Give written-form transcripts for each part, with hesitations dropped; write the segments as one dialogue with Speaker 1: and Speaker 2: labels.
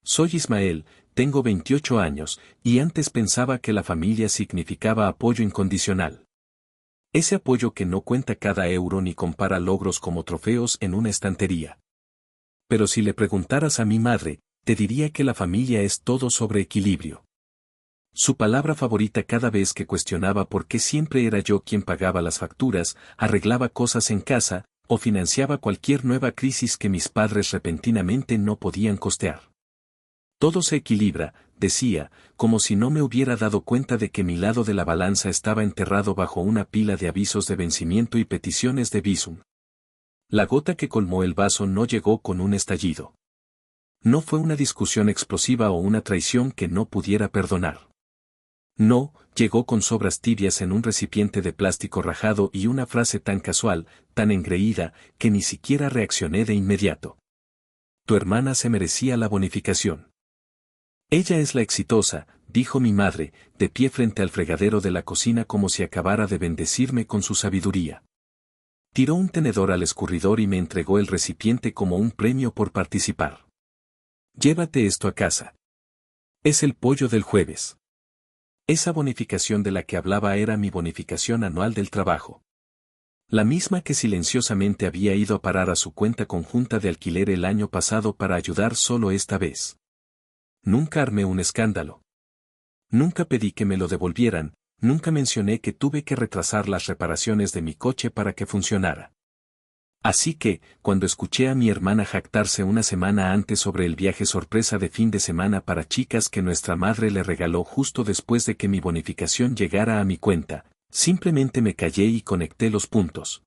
Speaker 1: Soy Ismael, tengo 28 años, y antes pensaba que la familia significaba apoyo incondicional. Ese apoyo que no cuenta cada euro ni compara logros como trofeos en una estantería. Pero si le preguntaras a mi madre, te diría que la familia es todo sobre equilibrio. Su palabra favorita cada vez que cuestionaba por qué siempre era yo quien pagaba las facturas, arreglaba cosas en casa, o financiaba cualquier nueva crisis que mis padres repentinamente no podían costear. Todo se equilibra, decía, como si no me hubiera dado cuenta de que mi lado de la balanza estaba enterrado bajo una pila de avisos de vencimiento y peticiones de visum. La gota que colmó el vaso no llegó con un estallido. No fue una discusión explosiva o una traición que no pudiera perdonar. No, llegó con sobras tibias en un recipiente de plástico rajado y una frase tan casual, tan engreída, que ni siquiera reaccioné de inmediato. Tu hermana se merecía la bonificación. Ella es la exitosa, dijo mi madre, de pie frente al fregadero de la cocina como si acabara de bendecirme con su sabiduría. Tiró un tenedor al escurridor y me entregó el recipiente como un premio por participar. Llévate esto a casa. Es el pollo del jueves. Esa bonificación de la que hablaba era mi bonificación anual del trabajo. La misma que silenciosamente había ido a parar a su cuenta conjunta de alquiler el año pasado para ayudar solo esta vez. Nunca armé un escándalo. Nunca pedí que me lo devolvieran, nunca mencioné que tuve que retrasar las reparaciones de mi coche para que funcionara. Así que, cuando escuché a mi hermana jactarse una semana antes sobre el viaje sorpresa de fin de semana para chicas que nuestra madre le regaló justo después de que mi bonificación llegara a mi cuenta, simplemente me callé y conecté los puntos.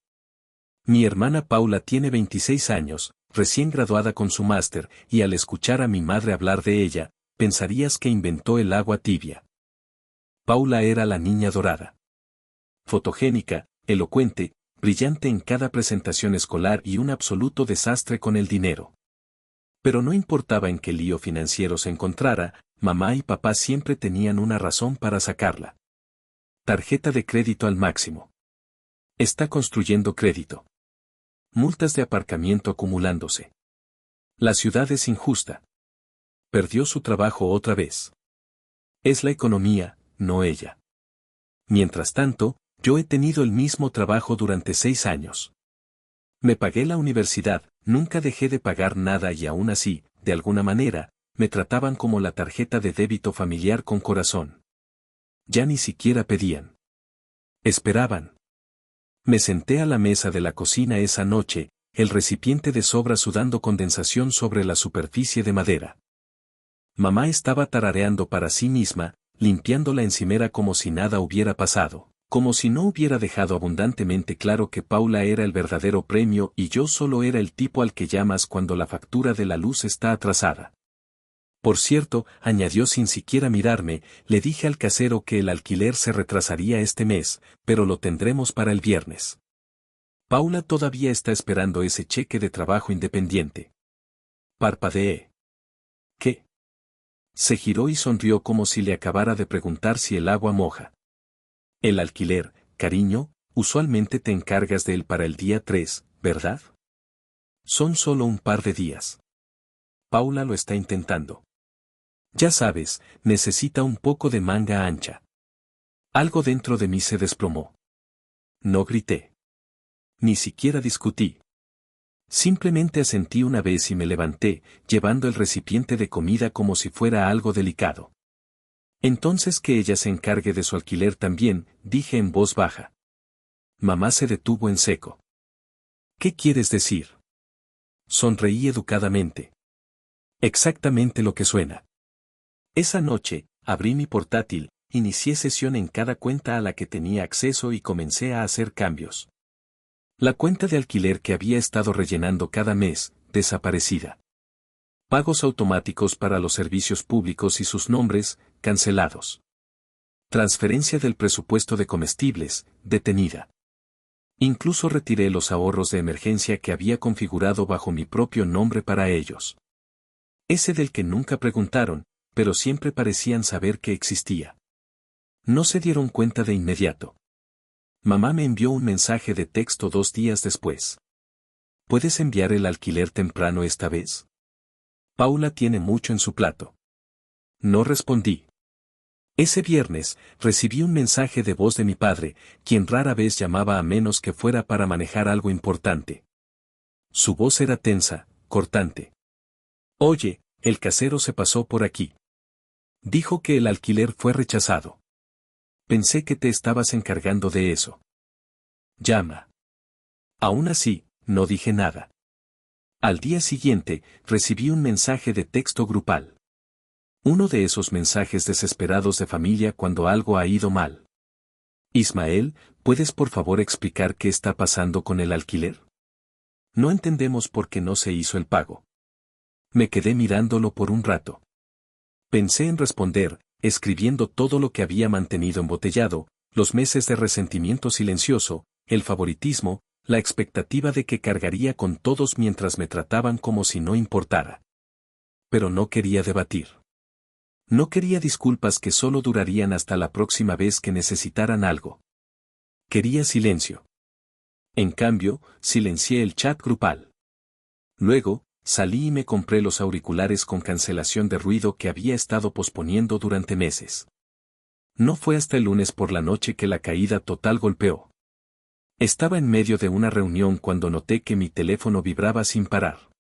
Speaker 1: Mi hermana Paula tiene 26 años, recién graduada con su máster, y al escuchar a mi madre hablar de ella, pensarías que inventó el agua tibia. Paula era la niña dorada. Fotogénica, elocuente, brillante en cada presentación escolar y un absoluto desastre con el dinero. Pero no importaba en qué lío financiero se encontrara, mamá y papá siempre tenían una razón para sacarla. Tarjeta de crédito al máximo. Está construyendo crédito. Multas de aparcamiento acumulándose. La ciudad es injusta. Perdió su trabajo otra vez. Es la economía, no ella. Mientras tanto, yo he tenido el mismo trabajo durante 6 años. Me pagué la universidad, nunca dejé de pagar nada y aún así, de alguna manera, me trataban como la tarjeta de débito familiar con corazón. Ya ni siquiera pedían. Esperaban. Me senté a la mesa de la cocina esa noche, el recipiente de sobra sudando condensación sobre la superficie de madera. Mamá estaba tarareando para sí misma, limpiando la encimera como si nada hubiera pasado, como si no hubiera dejado abundantemente claro que Paula era el verdadero premio y yo solo era el tipo al que llamas cuando la factura de la luz está atrasada. Por cierto, añadió sin siquiera mirarme, le dije al casero que el alquiler se retrasaría este mes, pero lo tendremos para el viernes. Paula todavía está esperando ese cheque de trabajo independiente. Parpadeé. ¿Qué? Se giró y sonrió como si le acabara de preguntar si el agua moja. El alquiler, cariño, usualmente te encargas de él para el día 3, ¿verdad? Son solo un par de días. Paula lo está intentando. Ya sabes, necesita un poco de manga ancha. Algo dentro de mí se desplomó. No grité. Ni siquiera discutí. Simplemente asentí una vez y me levanté, llevando el recipiente de comida como si fuera algo delicado. Entonces que ella se encargue de su alquiler también, dije en voz baja. Mamá se detuvo en seco. ¿Qué quieres decir? Sonreí educadamente. Exactamente lo que suena. Esa noche, abrí mi portátil, inicié sesión en cada cuenta a la que tenía acceso y comencé a hacer cambios. La cuenta de alquiler que había estado rellenando cada mes, desaparecida. Pagos automáticos para los servicios públicos y sus nombres, cancelados. Transferencia del presupuesto de comestibles, detenida. Incluso retiré los ahorros de emergencia que había configurado bajo mi propio nombre para ellos. Ese del que nunca preguntaron, pero siempre parecían saber que existía. No se dieron cuenta de inmediato. Mamá me envió un mensaje de texto 2 días después. ¿Puedes enviar el alquiler temprano esta vez? Paula tiene mucho en su plato. No respondí. Ese viernes, recibí un mensaje de voz de mi padre, quien rara vez llamaba a menos que fuera para manejar algo importante. Su voz era tensa, cortante. Oye, el casero se pasó por aquí. Dijo que el alquiler fue rechazado. Pensé que te estabas encargando de eso. Llama. Aún así, no dije nada. Al día siguiente, recibí un mensaje de texto grupal. Uno de esos mensajes desesperados de familia cuando algo ha ido mal. Ismael, ¿puedes por favor explicar qué está pasando con el alquiler? No entendemos por qué no se hizo el pago. Me quedé mirándolo por un rato. Pensé en responder, escribiendo todo lo que había mantenido embotellado, los meses de resentimiento silencioso, el favoritismo, la expectativa de que cargaría con todos mientras me trataban como si no importara. Pero no quería debatir. No quería disculpas que solo durarían hasta la próxima vez que necesitaran algo. Quería silencio. En cambio, silencié el chat grupal. Luego, salí y me compré los auriculares con cancelación de ruido que había estado posponiendo durante meses. No fue hasta el lunes por la noche que la caída total golpeó. Estaba en medio de una reunión cuando noté que mi teléfono vibraba sin parar.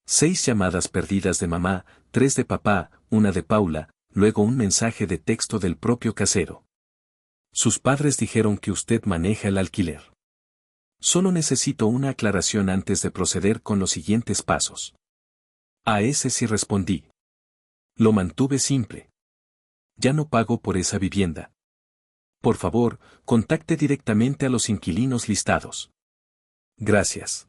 Speaker 1: 6 llamadas perdidas de mamá, 3 de papá, una de Paula, luego un mensaje de texto del propio casero. Sus padres dijeron que usted maneja el alquiler. Solo necesito una aclaración antes de proceder con los siguientes pasos. A ese sí respondí. Lo mantuve simple. Ya no pago por esa vivienda. Por favor, contacte directamente a los inquilinos listados. Gracias.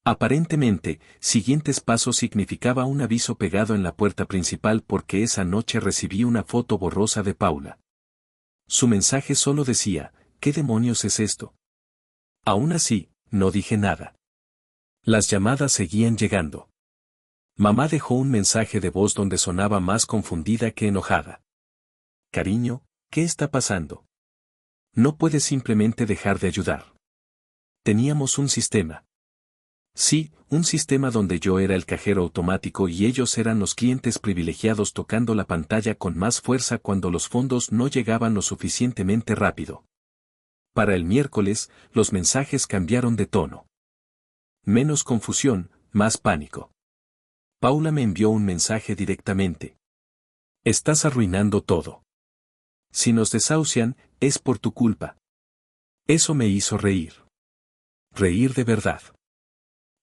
Speaker 1: Aparentemente, siguientes pasos significaba un aviso pegado en la puerta principal porque esa noche recibí una foto borrosa de Paula. Su mensaje solo decía, ¿qué demonios es esto? Aún así, no dije nada. Las llamadas seguían llegando. Mamá dejó un mensaje de voz donde sonaba más confundida que enojada. Cariño, ¿qué está pasando? No puedes simplemente dejar de ayudar. Teníamos un sistema. Sí, un sistema donde yo era el cajero automático y ellos eran los clientes privilegiados tocando la pantalla con más fuerza cuando los fondos no llegaban lo suficientemente rápido. Para el miércoles, los mensajes cambiaron de tono. Menos confusión, más pánico. Paula me envió un mensaje directamente. Estás arruinando todo. Si nos desahucian, es por tu culpa. Eso me hizo reír. Reír de verdad.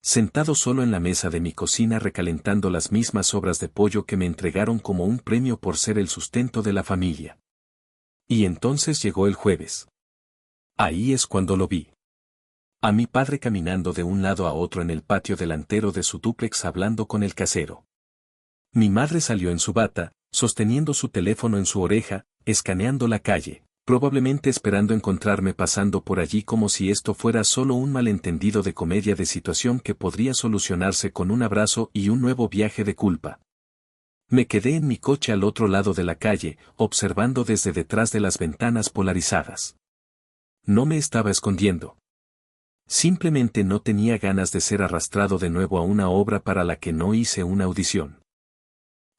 Speaker 1: Sentado solo en la mesa de mi cocina recalentando las mismas sobras de pollo que me entregaron como un premio por ser el sustento de la familia. Y entonces llegó el jueves. Ahí es cuando lo vi. A mi padre caminando de un lado a otro en el patio delantero de su dúplex hablando con el casero. Mi madre salió en su bata, sosteniendo su teléfono en su oreja, escaneando la calle, probablemente esperando encontrarme pasando por allí como si esto fuera solo un malentendido de comedia de situación que podría solucionarse con un abrazo y un nuevo viaje de culpa. Me quedé en mi coche al otro lado de la calle, observando desde detrás de las ventanas polarizadas. No me estaba escondiendo. Simplemente no tenía ganas de ser arrastrado de nuevo a una obra para la que no hice una audición.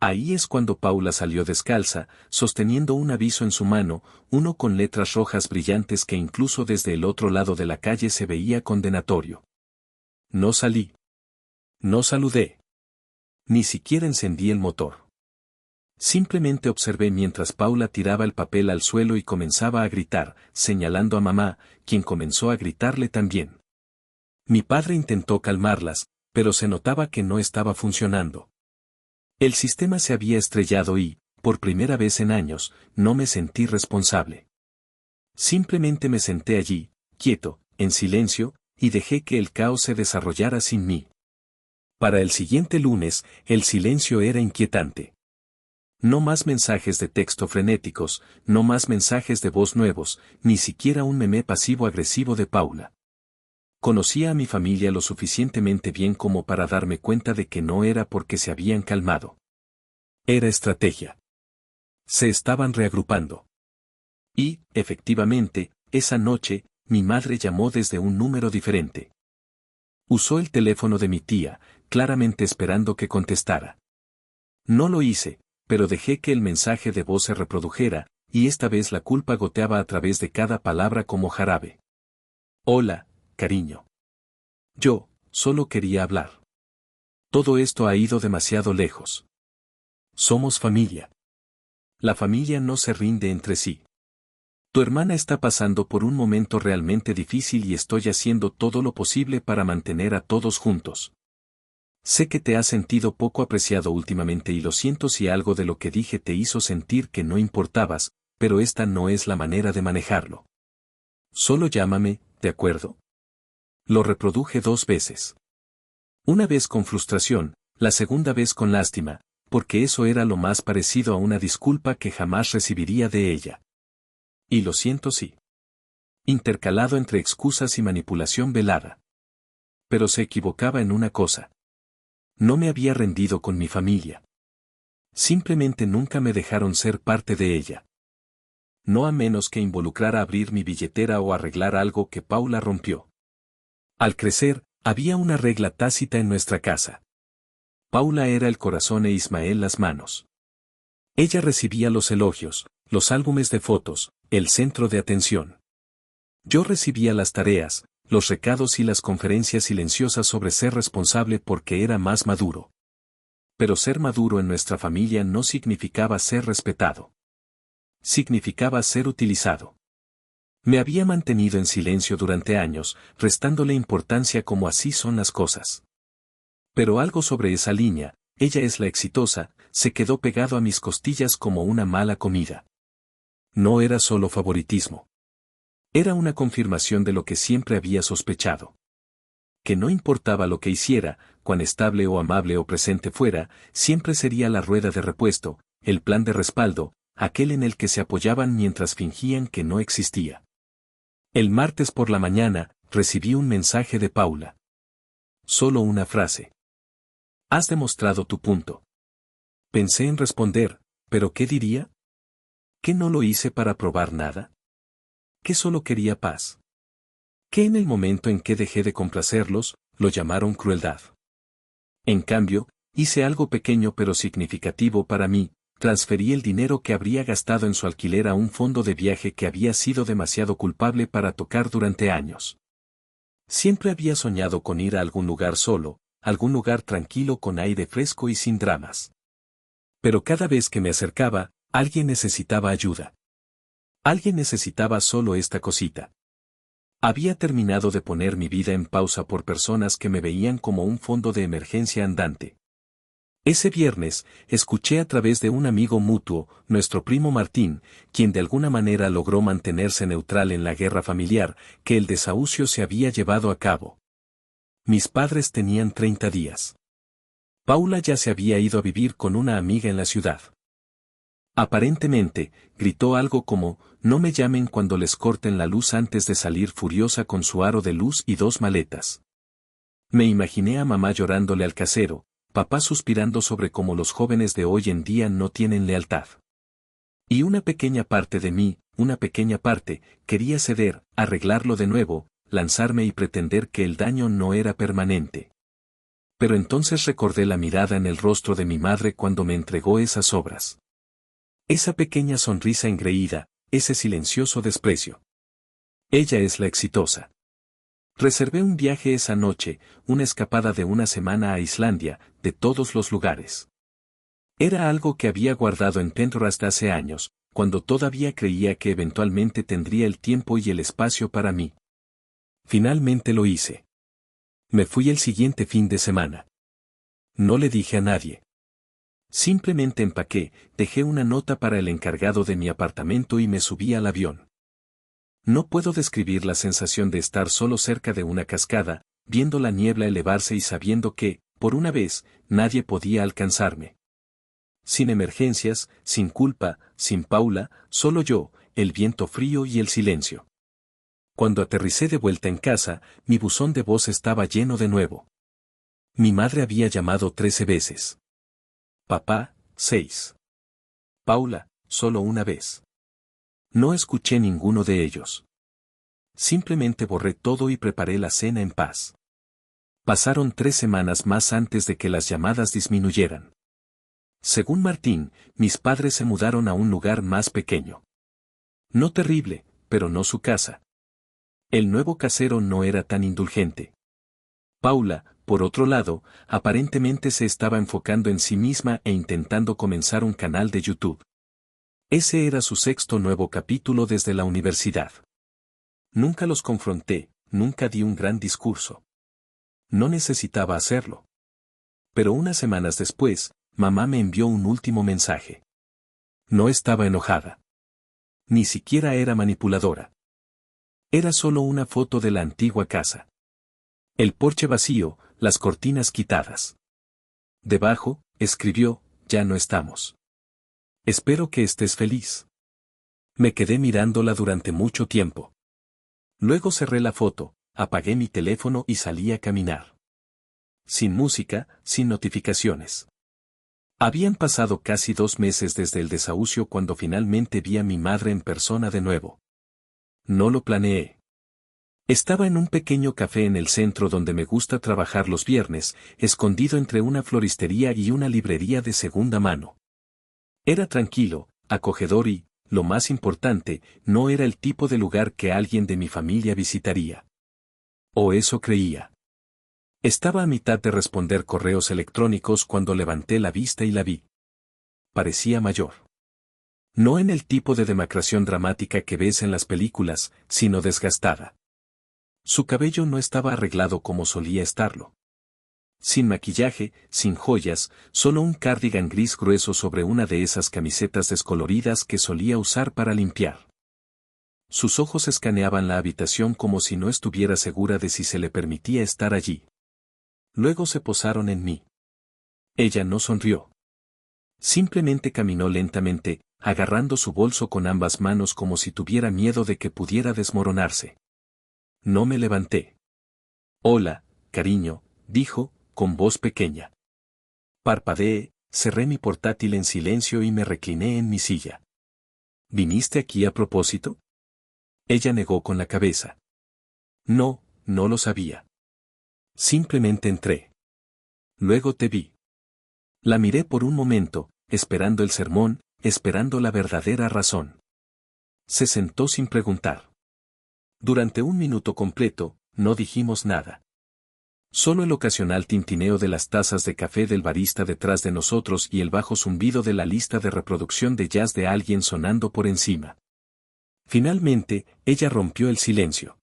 Speaker 1: Ahí es cuando Paula salió descalza, sosteniendo un aviso en su mano, uno con letras rojas brillantes que incluso desde el otro lado de la calle se veía condenatorio. No salí. No saludé. Ni siquiera encendí el motor. Simplemente observé mientras Paula tiraba el papel al suelo y comenzaba a gritar, señalando a mamá, quien comenzó a gritarle también. Mi padre intentó calmarlas, pero se notaba que no estaba funcionando. El sistema se había estrellado y, por primera vez en años, no me sentí responsable. Simplemente me senté allí, quieto, en silencio, y dejé que el caos se desarrollara sin mí. Para el siguiente lunes, el silencio era inquietante. No más mensajes de texto frenéticos, no más mensajes de voz nuevos, ni siquiera un meme pasivo-agresivo de Paula. Conocía a mi familia lo suficientemente bien como para darme cuenta de que no era porque se habían calmado. Era estrategia. Se estaban reagrupando. Y, efectivamente, esa noche, mi madre llamó desde un número diferente. Usó el teléfono de mi tía, claramente esperando que contestara. No lo hice, pero dejé que el mensaje de voz se reprodujera, y esta vez la culpa goteaba a través de cada palabra como jarabe. Hola, cariño. Yo, solo quería hablar. Todo esto ha ido demasiado lejos. Somos familia. La familia no se rinde entre sí. Tu hermana está pasando por un momento realmente difícil y estoy haciendo todo lo posible para mantener a todos juntos. Sé que te has sentido poco apreciado últimamente y lo siento si algo de lo que dije te hizo sentir que no importabas, pero esta no es la manera de manejarlo. Solo llámame, ¿de acuerdo? Lo reproduje 2 veces. Una vez con frustración, la segunda vez con lástima, porque eso era lo más parecido a una disculpa que jamás recibiría de ella. Y lo siento sí. Intercalado entre excusas y manipulación velada. Pero se equivocaba en una cosa. No me había rendido con mi familia. Simplemente nunca me dejaron ser parte de ella. No a menos que involucrara abrir mi billetera o arreglar algo que Paula rompió. Al crecer, había una regla tácita en nuestra casa. Paula era el corazón e Ismael las manos. Ella recibía los elogios, los álbumes de fotos, el centro de atención. Yo recibía las tareas, los recados y las conferencias silenciosas sobre ser responsable porque era más maduro. Pero ser maduro en nuestra familia no significaba ser respetado. Significaba ser utilizado. Me había mantenido en silencio durante años, restándole importancia como así son las cosas. Pero algo sobre esa línea, ella es la exitosa, se quedó pegado a mis costillas como una mala comida. No era solo favoritismo. Era una confirmación de lo que siempre había sospechado. Que no importaba lo que hiciera, cuán estable o amable o presente fuera, siempre sería la rueda de repuesto, el plan de respaldo, aquel en el que se apoyaban mientras fingían que no existía. El martes por la mañana, recibí un mensaje de Paula. Solo una frase. Has demostrado tu punto. Pensé en responder, ¿pero qué diría? ¿Que no lo hice para probar nada? ¿Que solo quería paz? Que en el momento en que dejé de complacerlos, lo llamaron crueldad. En cambio, hice algo pequeño pero significativo para mí, transferí el dinero que habría gastado en su alquiler a un fondo de viaje que había sido demasiado culpable para tocar durante años. Siempre había soñado con ir a algún lugar solo, algún lugar tranquilo con aire fresco y sin dramas. Pero cada vez que me acercaba, alguien necesitaba ayuda. Alguien necesitaba solo esta cosita. Había terminado de poner mi vida en pausa por personas que me veían como un fondo de emergencia andante. Ese viernes, escuché a través de un amigo mutuo, nuestro primo Martín, quien de alguna manera logró mantenerse neutral en la guerra familiar, que el desahucio se había llevado a cabo. Mis padres tenían 30 días. Paula ya se había ido a vivir con una amiga en la ciudad. Aparentemente, gritó algo como, no me llamen cuando les corten la luz antes de salir furiosa con su aro de luz y 2 maletas. Me imaginé a mamá llorándole al casero, papá suspirando sobre cómo los jóvenes de hoy en día no tienen lealtad. Y una pequeña parte de mí, una pequeña parte, quería ceder, arreglarlo de nuevo, lanzarme y pretender que el daño no era permanente. Pero entonces recordé la mirada en el rostro de mi madre cuando me entregó esas obras. Esa pequeña sonrisa engreída, ese silencioso desprecio. Ella es la exitosa. Reservé un viaje esa noche, una escapada de una semana a Islandia, de todos los lugares. Era algo que había guardado en Pinterest hace años, cuando todavía creía que eventualmente tendría el tiempo y el espacio para mí. Finalmente lo hice. Me fui el siguiente fin de semana. No le dije a nadie. Simplemente empaqué, dejé una nota para el encargado de mi apartamento y me subí al avión. No puedo describir la sensación de estar solo cerca de una cascada, viendo la niebla elevarse y sabiendo que, por una vez, nadie podía alcanzarme. Sin emergencias, sin culpa, sin Paula, solo yo, el viento frío y el silencio. Cuando aterricé de vuelta en casa, mi buzón de voz estaba lleno de nuevo. Mi madre había llamado 13 veces. Papá, 6. Paula, solo una vez. No escuché ninguno de ellos. Simplemente borré todo y preparé la cena en paz. Pasaron 3 semanas más antes de que las llamadas disminuyeran. Según Martín, mis padres se mudaron a un lugar más pequeño. No terrible, pero no su casa. El nuevo casero no era tan indulgente. Paula, por otro lado, aparentemente se estaba enfocando en sí misma e intentando comenzar un canal de YouTube. Ese era su sexto nuevo capítulo desde la universidad. Nunca los confronté, nunca di un gran discurso. No necesitaba hacerlo. Pero unas semanas después, mamá me envió un último mensaje. No estaba enojada. Ni siquiera era manipuladora. Era solo una foto de la antigua casa. El porche vacío, las cortinas quitadas. Debajo, escribió, ya no estamos. Espero que estés feliz. Me quedé mirándola durante mucho tiempo. Luego cerré la foto, apagué mi teléfono y salí a caminar. Sin música, sin notificaciones. Habían pasado casi 2 meses desde el desahucio cuando finalmente vi a mi madre en persona de nuevo. No lo planeé. Estaba en un pequeño café en el centro donde me gusta trabajar los viernes, escondido entre una floristería y una librería de segunda mano. Era tranquilo, acogedor y, lo más importante, no era el tipo de lugar que alguien de mi familia visitaría. O eso creía. Estaba a mitad de responder correos electrónicos cuando levanté la vista y la vi. Parecía mayor. No en el tipo de demacración dramática que ves en las películas, sino desgastada. Su cabello no estaba arreglado como solía estarlo. Sin maquillaje, sin joyas, solo un cardigan gris grueso sobre una de esas camisetas descoloridas que solía usar para limpiar. Sus ojos escaneaban la habitación como si no estuviera segura de si se le permitía estar allí. Luego se posaron en mí. Ella no sonrió. Simplemente caminó lentamente, agarrando su bolso con ambas manos como si tuviera miedo de que pudiera desmoronarse. No me levanté. Hola, cariño, dijo, con voz pequeña. Parpadeé, cerré mi portátil en silencio y me recliné en mi silla. ¿Viniste aquí a propósito? Ella negó con la cabeza. No, no lo sabía. Simplemente entré. Luego te vi. La miré por un momento, esperando el sermón, esperando la verdadera razón. Se sentó sin preguntar. Durante 1 minuto completo, no dijimos nada. Solo el ocasional tintineo de las tazas de café del barista detrás de nosotros y el bajo zumbido de la lista de reproducción de jazz de alguien sonando por encima. Finalmente, ella rompió el silencio.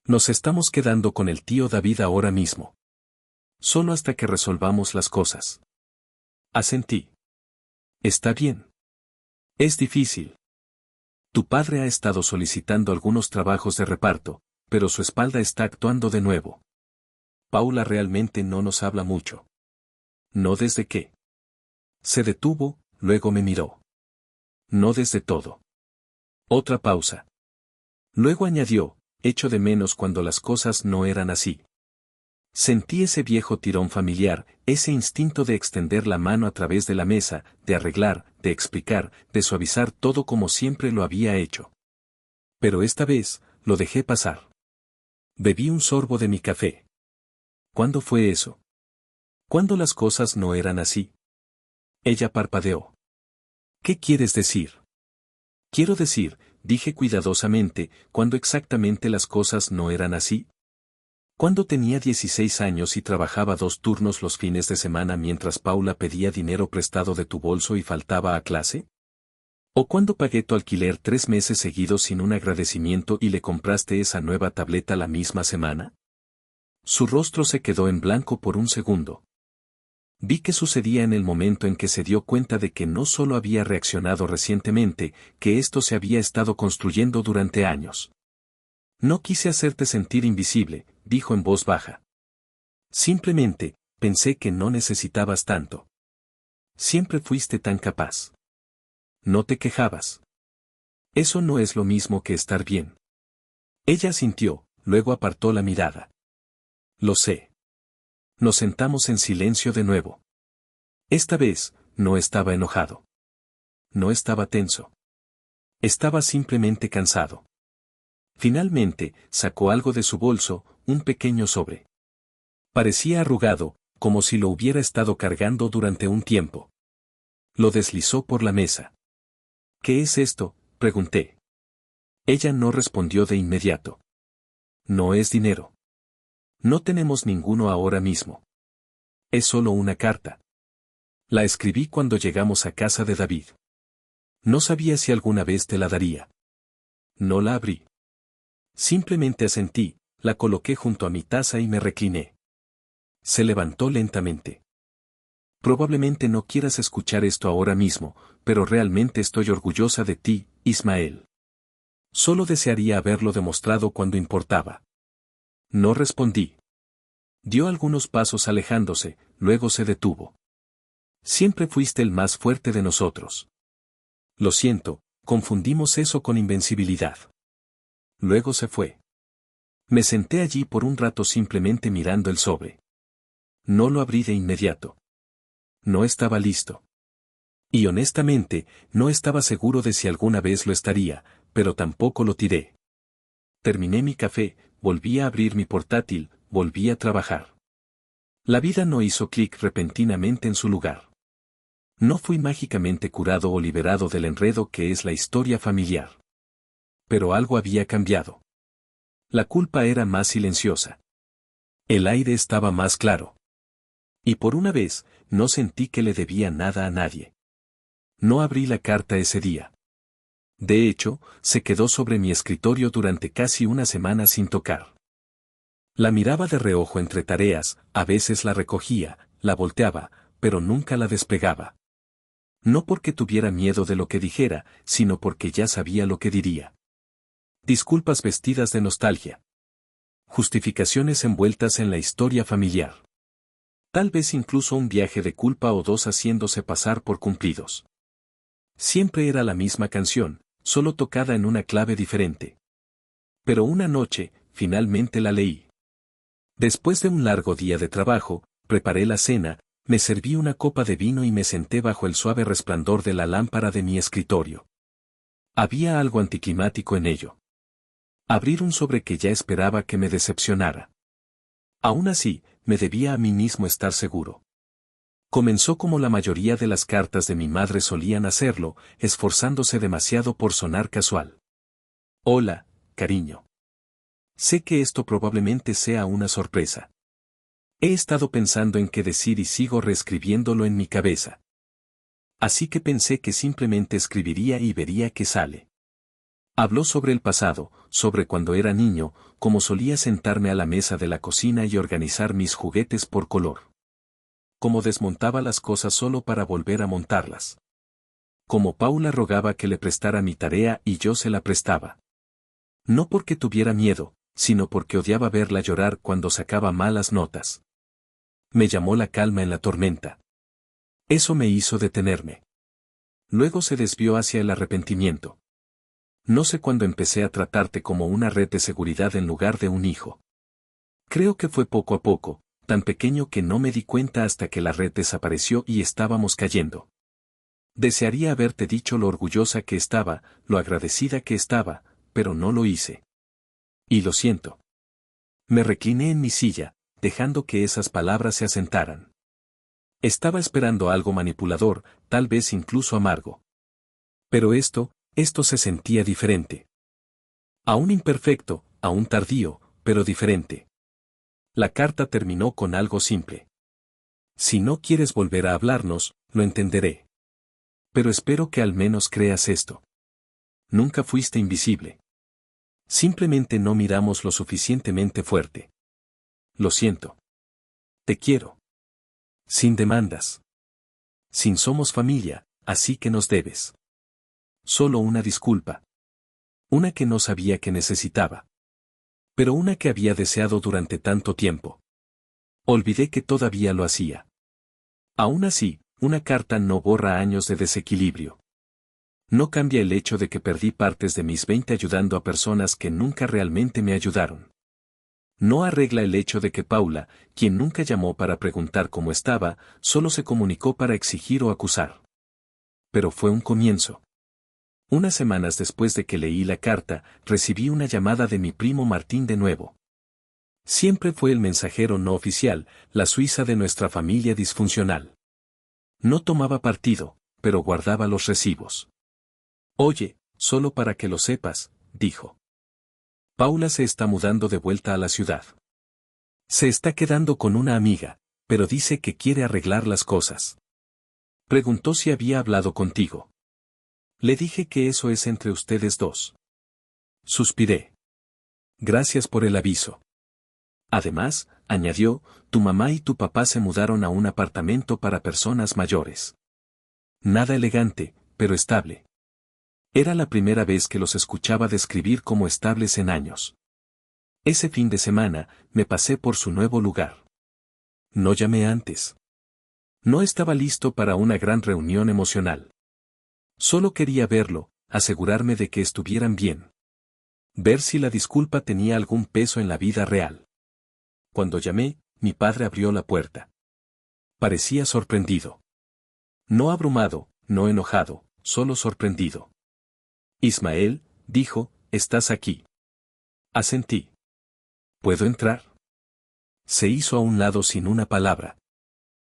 Speaker 1: Nos estamos quedando con el tío David ahora mismo. Solo hasta que resolvamos las cosas. Asentí. Está bien. Es difícil. Tu padre ha estado solicitando algunos trabajos de reparto, pero su espalda está actuando de nuevo. Paula realmente no nos habla mucho. No desde que. Se detuvo, luego me miró. No desde todo. Otra pausa. Luego añadió, echo de menos cuando las cosas no eran así. Sentí ese viejo tirón familiar, ese instinto de extender la mano a través de la mesa, de arreglar, de explicar, de suavizar todo como siempre lo había hecho. Pero esta vez, lo dejé pasar. Bebí un sorbo de mi café. ¿Cuándo fue eso? ¿Cuándo las cosas no eran así? Ella parpadeó. ¿Qué quieres decir? Quiero decir, dije cuidadosamente, ¿cuándo exactamente las cosas no eran así? ¿Cuándo tenía 16 años y trabajaba 2 turnos los fines de semana mientras Paula pedía dinero prestado de tu bolso y faltaba a clase? ¿O cuándo pagué tu alquiler 3 meses seguidos sin un agradecimiento y le compraste esa nueva tableta la misma semana? Su rostro se quedó en blanco por un segundo. Vi que sucedía en el momento en que se dio cuenta de que no solo había reaccionado recientemente, que esto se había estado construyendo durante años. No quise hacerte sentir invisible, dijo en voz baja. Simplemente, pensé que no necesitabas tanto. Siempre fuiste tan capaz. No te quejabas. Eso no es lo mismo que estar bien. Ella asintió, luego apartó la mirada. Lo sé. Nos sentamos en silencio de nuevo. Esta vez, no estaba enojado. No estaba tenso. Estaba simplemente cansado. Finalmente, sacó algo de su bolso, un pequeño sobre. Parecía arrugado, como si lo hubiera estado cargando durante un tiempo. Lo deslizó por la mesa. ¿Qué es esto?, pregunté. Ella no respondió de inmediato. No es dinero. No tenemos ninguno ahora mismo. Es solo una carta. La escribí cuando llegamos a casa de David. No sabía si alguna vez te la daría. No la abrí. Simplemente asentí, la coloqué junto a mi taza y me recliné. Se levantó lentamente. Probablemente no quieras escuchar esto ahora mismo, pero realmente estoy orgullosa de ti, Ismael. Solo desearía haberlo demostrado cuando importaba. No respondí. Dio algunos pasos alejándose, luego se detuvo. Siempre fuiste el más fuerte de nosotros. Lo siento, confundimos eso con invencibilidad. Luego se fue. Me senté allí por un rato simplemente mirando el sobre. No lo abrí de inmediato. No estaba listo. Y honestamente, no estaba seguro de si alguna vez lo estaría, pero tampoco lo tiré. Terminé mi café, volví a abrir mi portátil, volví a trabajar. La vida no hizo clic repentinamente en su lugar. No fui mágicamente curado o liberado del enredo que es la historia familiar. Pero algo había cambiado. La culpa era más silenciosa. El aire estaba más claro. Y por una vez, no sentí que le debía nada a nadie. No abrí la carta ese día. De hecho, se quedó sobre mi escritorio durante casi una semana sin tocar. La miraba de reojo entre tareas, a veces la recogía, la volteaba, pero nunca la despegaba. No porque tuviera miedo de lo que dijera, sino porque ya sabía lo que diría. Disculpas vestidas de nostalgia. Justificaciones envueltas en la historia familiar. Tal vez incluso un viaje de culpa o dos haciéndose pasar por cumplidos. Siempre era la misma canción, solo tocada en una clave diferente. Pero una noche, finalmente la leí. Después de un largo día de trabajo, preparé la cena, me serví una copa de vino y me senté bajo el suave resplandor de la lámpara de mi escritorio. Había algo anticlimático en ello. Abrir un sobre que ya esperaba que me decepcionara. Aún así, me debía a mí mismo estar seguro. Comenzó como la mayoría de las cartas de mi madre solían hacerlo, esforzándose demasiado por sonar casual. Hola, cariño. Sé que esto probablemente sea una sorpresa. He estado pensando en qué decir y sigo reescribiéndolo en mi cabeza. Así que pensé que simplemente escribiría y vería qué sale. Habló sobre el pasado, sobre cuando era niño, como solía sentarme a la mesa de la cocina y organizar mis juguetes por color. Cómo desmontaba las cosas solo para volver a montarlas. Como Paula rogaba que le prestara mi tarea y yo se la prestaba. No porque tuviera miedo, sino porque odiaba verla llorar cuando sacaba malas notas. Me llamó la calma en la tormenta. Eso me hizo detenerme. Luego se desvió hacia el arrepentimiento. No sé cuándo empecé a tratarte como una red de seguridad en lugar de un hijo. Creo que fue poco a poco, tan pequeño que no me di cuenta hasta que la red desapareció y estábamos cayendo. Desearía haberte dicho lo orgullosa que estaba, lo agradecida que estaba, pero no lo hice. Y lo siento. Me recliné en mi silla, dejando que esas palabras se asentaran. Estaba esperando algo manipulador, tal vez incluso amargo. Pero esto se sentía diferente. Aún imperfecto, aún tardío, pero diferente. La carta terminó con algo simple. Si no quieres volver a hablarnos, lo entenderé. Pero espero que al menos creas esto. Nunca fuiste invisible. Simplemente no miramos lo suficientemente fuerte. Lo siento. Te quiero. Sin demandas. Sin somos familia, así que nos debes. Solo una disculpa. Una que no sabía que necesitaba. Pero una que había deseado durante tanto tiempo. Olvidé que todavía lo hacía. Aún así, una carta no borra años de desequilibrio. No cambia el hecho de que perdí partes de mis 20 ayudando a personas que nunca realmente me ayudaron. No arregla el hecho de que Paula, quien nunca llamó para preguntar cómo estaba, solo se comunicó para exigir o acusar. Pero fue un comienzo. Unas semanas después de que leí la carta, recibí una llamada de mi primo Martín de nuevo. Siempre fue el mensajero no oficial, la Suiza de nuestra familia disfuncional. No tomaba partido, pero guardaba los recibos. Oye, solo para que lo sepas, dijo. Paula se está mudando de vuelta a la ciudad. Se está quedando con una amiga, pero dice que quiere arreglar las cosas. Preguntó si había hablado contigo. Le dije que eso es entre ustedes dos. Suspiré. Gracias por el aviso. Además, añadió, tu mamá y tu papá se mudaron a un apartamento para personas mayores. Nada elegante, pero estable. Era la primera vez que los escuchaba describir como estables en años. Ese fin de semana, me pasé por su nuevo lugar. No llamé antes. No estaba listo para una gran reunión emocional. Solo quería verlo, asegurarme de que estuvieran bien. Ver si la disculpa tenía algún peso en la vida real. Cuando llamé, mi padre abrió la puerta. Parecía sorprendido. No abrumado, no enojado, solo sorprendido. Ismael, dijo, ¿estás aquí? Asentí. ¿Puedo entrar? Se hizo a un lado sin una palabra.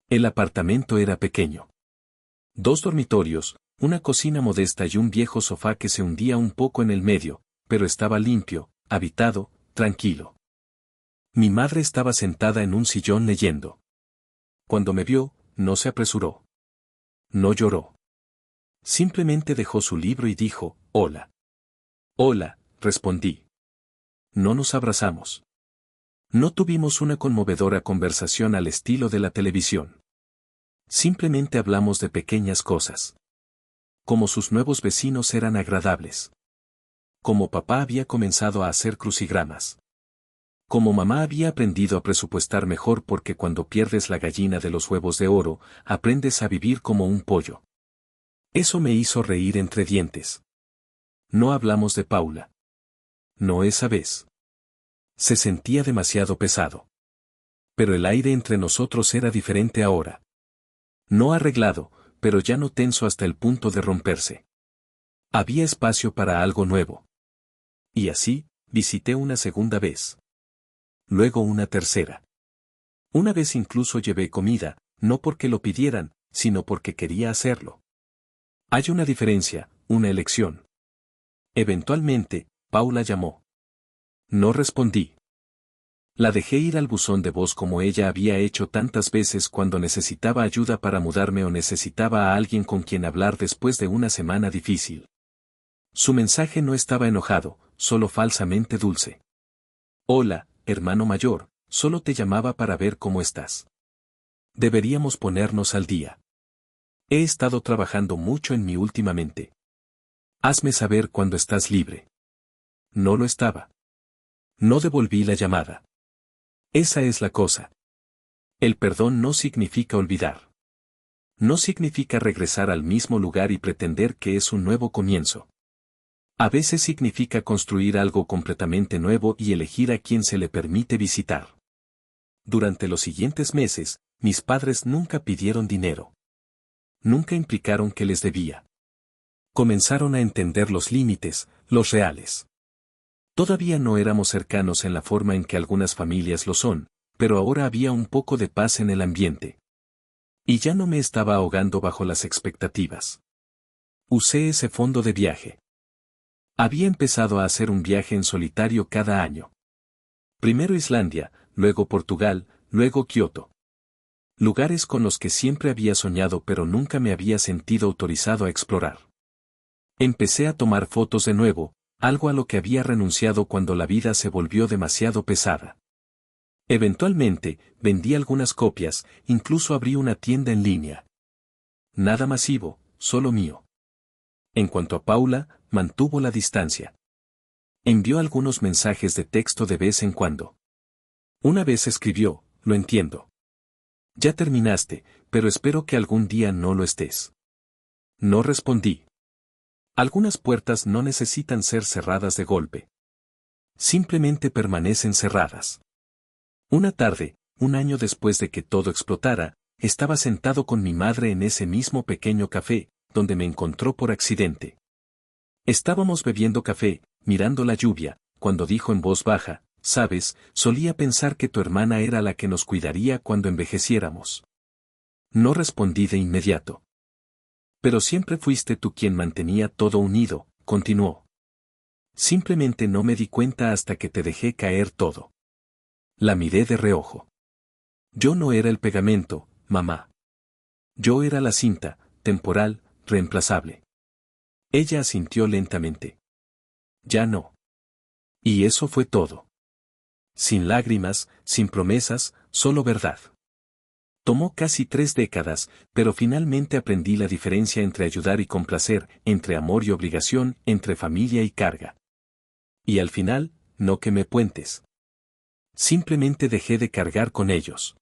Speaker 1: El apartamento era pequeño. 2 dormitorios, una cocina modesta y un viejo sofá que se hundía un poco en el medio, pero estaba limpio, habitado, tranquilo. Mi madre estaba sentada en un sillón leyendo. Cuando me vio, no se apresuró. No lloró. Simplemente dejó su libro y dijo, hola. Hola, respondí. No nos abrazamos. No tuvimos una conmovedora conversación al estilo de la televisión. Simplemente hablamos de pequeñas cosas. Como sus nuevos vecinos eran agradables. Como papá había comenzado a hacer crucigramas. Como mamá había aprendido a presupuestar mejor porque cuando pierdes la gallina de los huevos de oro, aprendes a vivir como un pollo. Eso me hizo reír entre dientes. No hablamos de Paula. No esa vez. Se sentía demasiado pesado. Pero el aire entre nosotros era diferente ahora. No arreglado, pero ya no tenso hasta el punto de romperse. Había espacio para algo nuevo. Y así, visité una segunda vez. Luego una tercera. Una vez incluso llevé comida, no porque lo pidieran, sino porque quería hacerlo. Hay una diferencia, una elección. Eventualmente, Paula llamó. No respondí. La dejé ir al buzón de voz como ella había hecho tantas veces cuando necesitaba ayuda para mudarme o necesitaba a alguien con quien hablar después de una semana difícil. Su mensaje no estaba enojado, solo falsamente dulce. Hola, hermano mayor, solo te llamaba para ver cómo estás. Deberíamos ponernos al día. He estado trabajando mucho en mí últimamente. Hazme saber cuando estás libre. No lo estaba. No devolví la llamada. Esa es la cosa. El perdón no significa olvidar. No significa regresar al mismo lugar y pretender que es un nuevo comienzo. A veces significa construir algo completamente nuevo y elegir a quien se le permite visitar. Durante los siguientes meses, mis padres nunca pidieron dinero. Nunca implicaron que les debía. Comenzaron a entender los límites, los reales. Todavía no éramos cercanos en la forma en que algunas familias lo son, pero ahora había un poco de paz en el ambiente. Y ya no me estaba ahogando bajo las expectativas. Usé ese fondo de viaje. Había empezado a hacer un viaje en solitario cada año. Primero Islandia, luego Portugal, luego Kioto. Lugares con los que siempre había soñado pero nunca me había sentido autorizado a explorar. Empecé a tomar fotos de nuevo, algo a lo que había renunciado cuando la vida se volvió demasiado pesada. Eventualmente, vendí algunas copias, incluso abrí una tienda en línea. Nada masivo, solo mío. En cuanto a Paula, mantuvo la distancia. Envió algunos mensajes de texto de vez en cuando. Una vez escribió, lo entiendo. Ya terminaste, pero espero que algún día no lo estés. No respondí. Algunas puertas no necesitan ser cerradas de golpe. Simplemente permanecen cerradas. Una tarde, un año después de que todo explotara, estaba sentado con mi madre en ese mismo pequeño café, donde me encontró por accidente. Estábamos bebiendo café, mirando la lluvia, cuando dijo en voz baja, Sabes, solía pensar que tu hermana era la que nos cuidaría cuando envejeciéramos. No respondí de inmediato. Pero siempre fuiste tú quien mantenía todo unido, continuó. Simplemente no me di cuenta hasta que te dejé caer todo. La miré de reojo. Yo no era el pegamento, mamá. Yo era la cinta, temporal, reemplazable. Ella asintió lentamente. Ya no. Y eso fue todo. Sin lágrimas, sin promesas, solo verdad. Tomó casi 3 décadas, pero finalmente aprendí la diferencia entre ayudar y complacer, entre amor y obligación, entre familia y carga. Y al final, no quemé puentes. Simplemente dejé de cargar con ellos.